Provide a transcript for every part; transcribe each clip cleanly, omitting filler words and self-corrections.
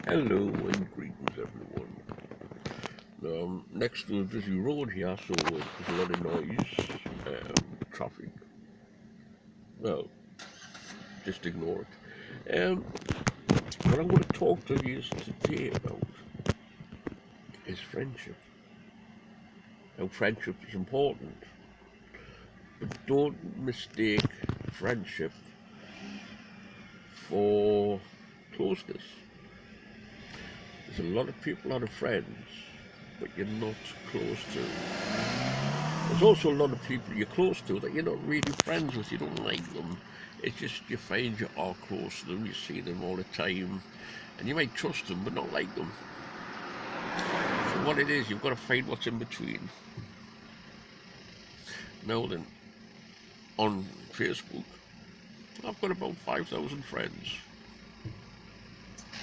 Hello and greetings, everyone. Next to a busy road here, so there's a lot of noise, traffic. Well, just ignore it. What I'm going to talk to you today about is friendship. Now, friendship is important, but don't mistake friendship for closeness. There's a lot of people that are friends, but you're not close to. There's also a lot of people you're close to that you're not really friends with, you don't like them. It's just you find you are close to them, you see them all the time, and you might trust them but not like them. So what it is, you've got to find what's in between. Now then, on Facebook, I've got about 5,000 friends.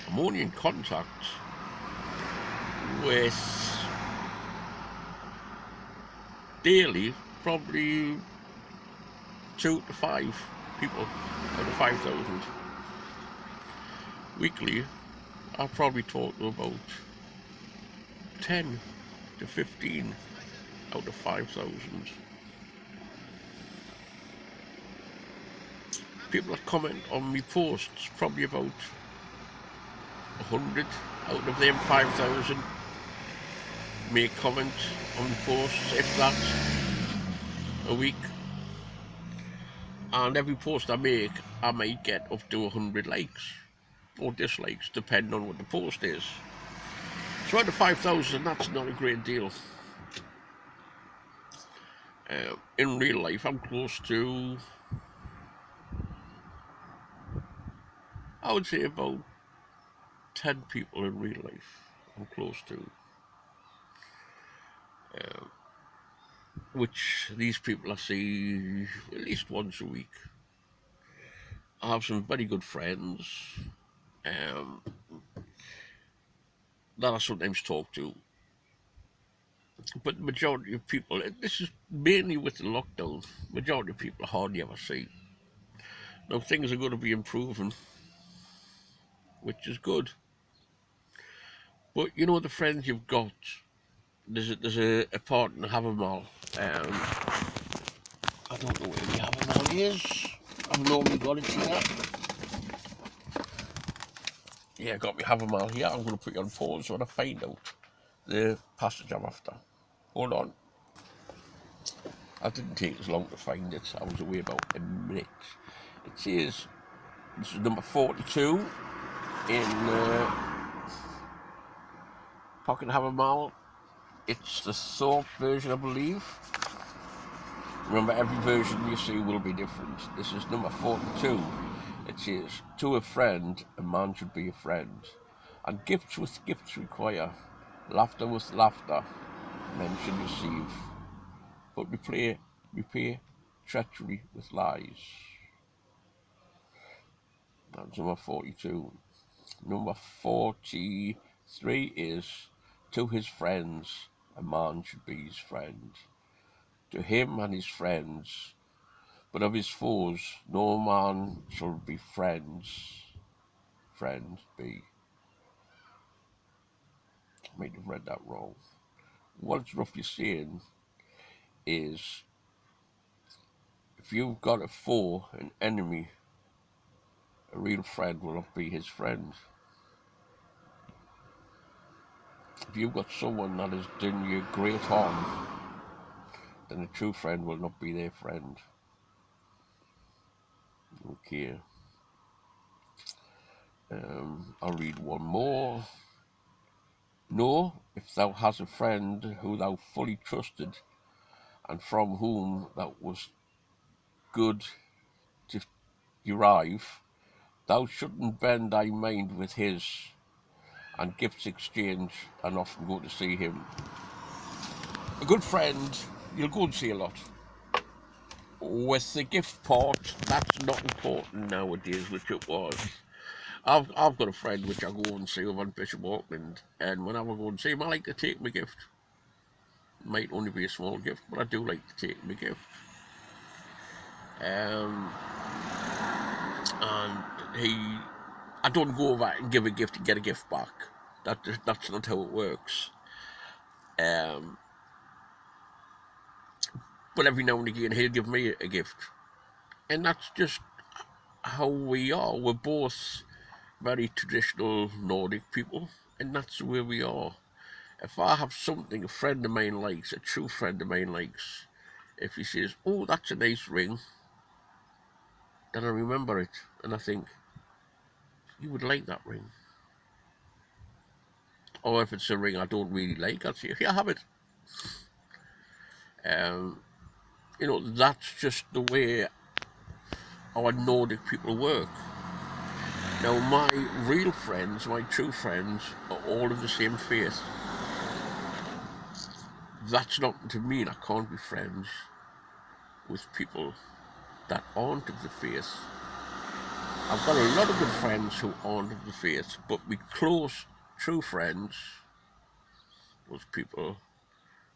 I'm only in contact with daily probably 2 to 5 people out of 5,000. Weekly, I'll probably talk to about 10 to 15 out of 5,000. People that comment on my posts, probably about 100 out of them 5,000 make comments on the posts, if that, a week. And every post I make, I might get up to 100 likes or dislikes, depending on what the post is. So out of 5,000, that's not a great deal. In real life, I'm close to, I would say about 10 people in real life I'm close to. Which these people I see at least once a week. I have some very good friends that I sometimes talk to. But the majority of people, this is mainly with the lockdown, majority of people I hardly ever see. Now things are going to be improving, which is good. But you know the friends you've got, there's a partner, have them all. I don't know where the Havermal is. I've normally got it here. Yeah, I got me Havermal here. I'm going to put you on pause when I find out the passage I'm after. Hold on. That didn't take as long to find it. I was away about a minute. It says, this is number 42 in Pocket Havermal. It's the Thorpe version, I believe. Remember, every version you see will be different. This is number 42. It says, to a friend, a man should be a friend. And gifts with gifts require, laughter with laughter, men should receive. But repay treachery with lies. That's number 42. Number 43 is, to his friends, a man should be his friend. To him and his friends, but of his foes, no man shall be friend be. I might have read that wrong. What it's roughly saying is, if you've got a foe, an enemy, a real friend will not be his friend. If you've got someone that has done you great harm, then a true friend will not be their friend. Okay. I'll read one more. No, if thou hast a friend who thou fully trusted, and from whom thou was good to derive, thou shouldn't bend thy mind with his, and gifts exchange, and often go to see him. A good friend, you'll go and see a lot. With the gift part, that's not important nowadays, which it was. I've got a friend which I go and see over on Bishop Auckland, and whenever I go and see him, I like to take my gift. It might only be a small gift, but I do like to take my gift. And he I don't go over and give a gift and get a gift back. That's not how it works. Um, but every now and again he'll give me a gift, and that's just how we are. We're both very traditional Nordic people, and that's where we are. If I have something a friend of mine likes, a true friend of mine likes, if he says, "Oh, that's a nice ring," then I remember it, and I think, "You would like that ring." Or if it's a ring I don't really like, I'll say, "Here, have it." Um, that's just the way our Nordic people work. Now, my real friends, my true friends, are all of the same faith. That's not to mean I can't be friends with people that aren't of the faith. I've got a lot of good friends who aren't of the faith, but my close, true friends, those people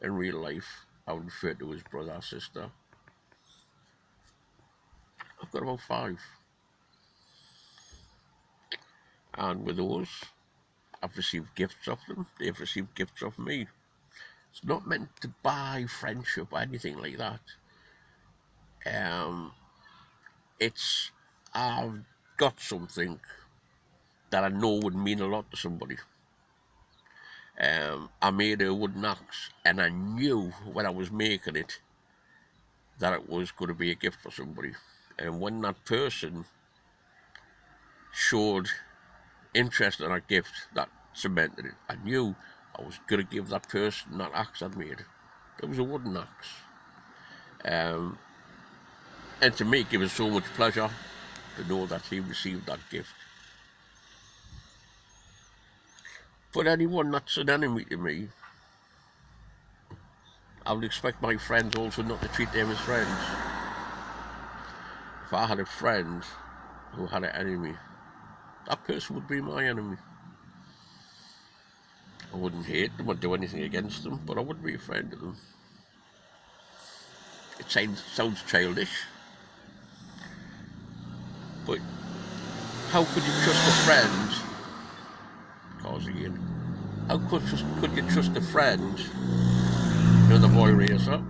in real life, I would refer to as brother or sister. I've got about 5. And with those, I've received gifts of them. They've received gifts of me. It's not meant to buy friendship or anything like that. It's I've got something that I know would mean a lot to somebody. I made a wooden axe, and I knew when I was making it that it was going to be a gift for somebody. And when that person showed interest in that gift, that cemented it. I knew I was going to give that person that axe I'd made. It was a wooden axe. And to me, it gave us so much pleasure to know that he received that gift. For anyone that's an enemy to me, I would expect my friends also not to treat them as friends. If I had a friend who had an enemy, that person would be my enemy. I wouldn't hate them or do anything against them, but I wouldn't be a friend of them. It sounds childish, but how could you trust a friend? Cause again, how could you trust a friend? Another boy racer.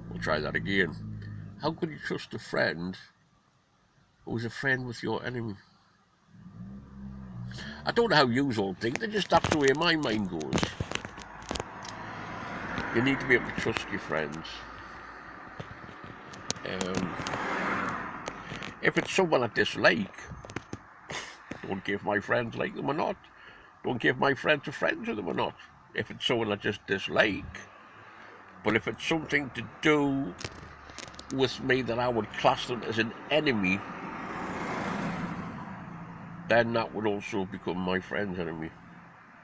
We'll try that again. How could you trust a friend who is a friend with your enemy? I don't know how you all think. That's the way my mind goes. You need to be able to trust your friends. If it's someone I dislike, don't give my friends like them or not. Don't give my friends a friend to them or not. If it's someone I just dislike, but if it's something to do with me that I would class them as an enemy, then that would also become my friend's enemy.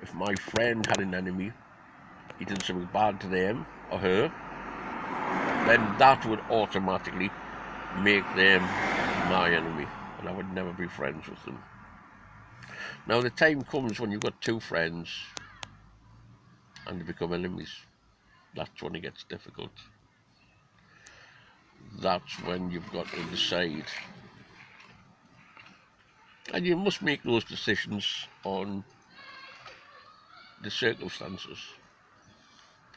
If my friend had an enemy, he did something bad to them or her, then that would automatically make them my enemy, and I would never be friends with them. Now the time comes when you've got 2 friends and they become enemies. That's when it gets difficult. That's when you've got to decide. And you must make those decisions on the circumstances.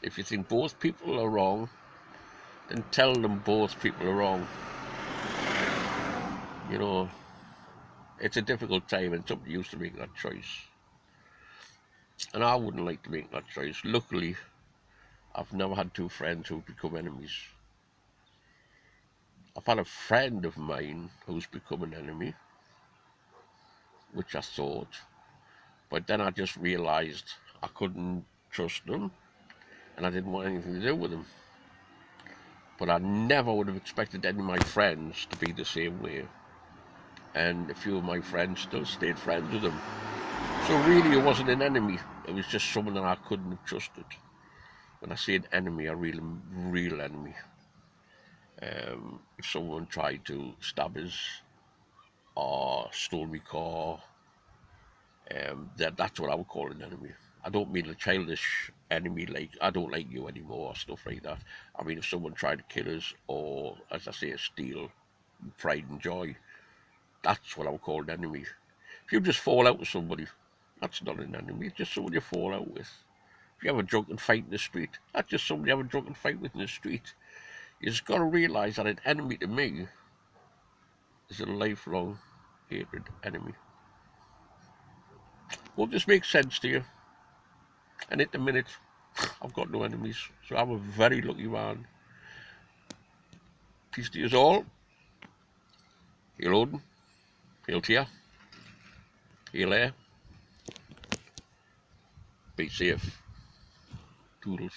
If you think both people are wrong, then tell them both people are wrong. It's a difficult time, and somebody used to make that choice. And I wouldn't like to make that choice. Luckily, I've never had 2 friends who've become enemies. I've had a friend of mine who's become an enemy, which I thought, but then I just realised I couldn't trust them, and I didn't want anything to do with them. But I never would have expected any of my friends to be the same way. And a few of my friends still stayed friends with them. So really it wasn't an enemy, it was just someone that I couldn't have trusted. When I say an enemy, I mean real enemy. If someone tried to stab us or stole my car, that's what I would call an enemy. I don't mean a childish enemy like I don't like you anymore or stuff like that. I mean if someone tried to kill us or, as I say, steal pride and joy, that's what I would call an enemy. If If you just fall out with somebody, that's not an enemy. It's just someone you fall out with. If you have a drunken fight in the street, that's just somebody you have a drunken fight with in the street. You just got to realise that an enemy to me is a lifelong hatred enemy. Hope this makes sense to you. And at the minute, I've got no enemies, so I'm a very lucky man. Peace to you all. Hail Odin, hail Tyr, hail Air. Be safe. Toodles.